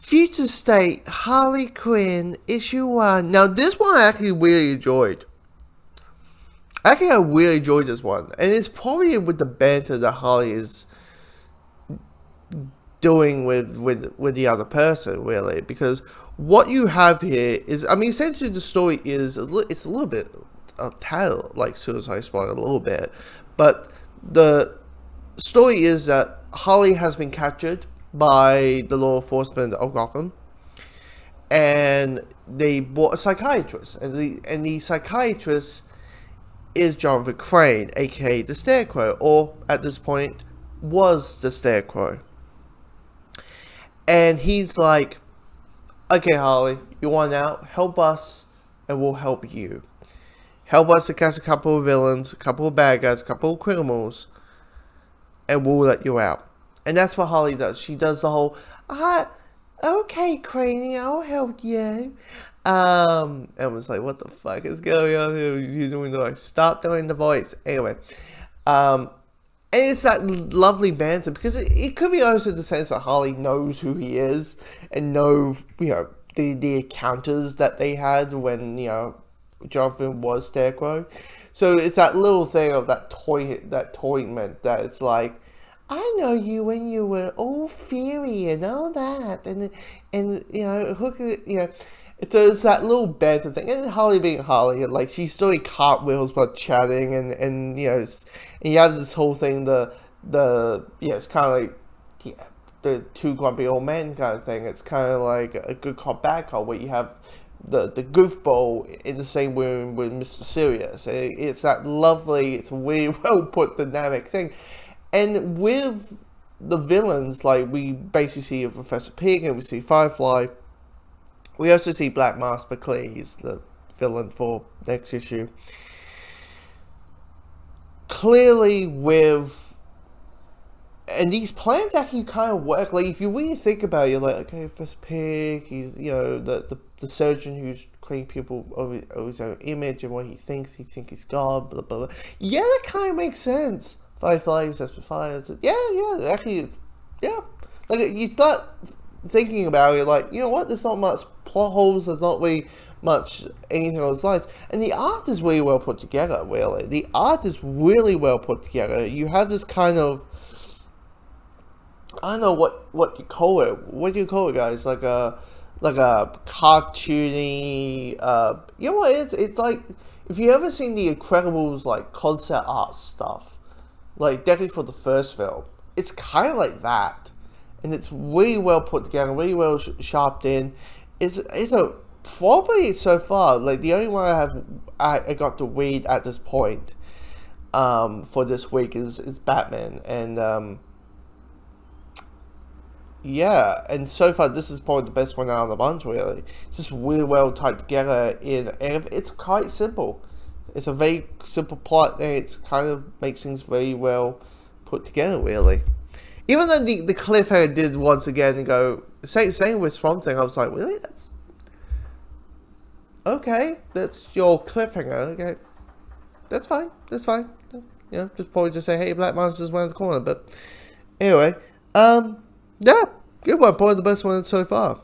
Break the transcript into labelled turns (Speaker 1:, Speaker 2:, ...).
Speaker 1: Future State, Harley Quinn, issue 1. Now, this one I actually really enjoyed. I really enjoyed this one. And it's probably with the banter that Harley is doing with the other person, really. Because what you have here is, I mean, essentially the story is, it's a little bit a tale like Suicide Squad, a little bit. But the story is that Harley has been captured by the law enforcement of Gotham, and they brought a psychiatrist, and the psychiatrist is Jonathan Crane, aka the Scarecrow, or at this point was the Scarecrow. And he's like, okay, Harley, you want out? Help us, and we'll help you. Help us to catch a couple of villains, a couple of bad guys, a couple of criminals, and we'll let you out. And that's what Harley does. She does the whole, okay, Craney, I'll help you. And was like, what the fuck is going on here? You're doing the voice. Stop doing the voice. Anyway. And it's that lovely banter, because it could be also the sense that Harley knows who he is, and know, the encounters that they had when, Jonathan was Scarecrow. So it's that little thing of that toyment that it's like, I know you when you were all fiery and all that, and so it's that little banter thing, and Harley being Harley, and like she's doing cartwheels while chatting, and you have this whole thing, it's kind of like the two grumpy old men kind of thing. It's kind of like a good cop bad cop, where you have the goofball in the same room with Mr. Serious. It's that lovely, it's a really well put dynamic thing. And with the villains, like, we basically see Professor Pig, and we see Firefly. We also see Black Mask McClee. He's the villain for next issue. Clearly and these plans actually kind of work. Like, if you really think about it, you're like, okay, Professor Pig, he's, the surgeon who's creating people over his own image and what he thinks he's God, blah, blah, blah. Yeah, that kind of makes sense. Firefly, that's with fire. Yeah, actually, yeah. Like, you start thinking about it, like, you know what, there's not much plot holes, there's not really much anything on those lines. And the art is really well put together, really. The art is really well put together. You have this kind of, I don't know what you call it. What do you call it, guys? Like a cartoony, you know what it is? It's like, if you ever seen the Incredibles, like, concept art stuff, like, definitely for the first film, it's kind of like that. And it's really well put together, really well sharpened in. It's a, probably so far, like, the only one I got to read at this point, for this week is Batman. And, yeah, and so far this is probably the best one out of the bunch, really. It's just really well tied together, and it's quite simple. It's a very simple plot, and it kind of makes things very well put together, really. Even though the cliffhanger did once again go, same with Swamp Thing, I was like, really? That's okay, that's your cliffhanger, okay. That's fine. Just probably just say, hey, Black Monster's around the corner, but anyway, yeah, good one, probably the best one so far.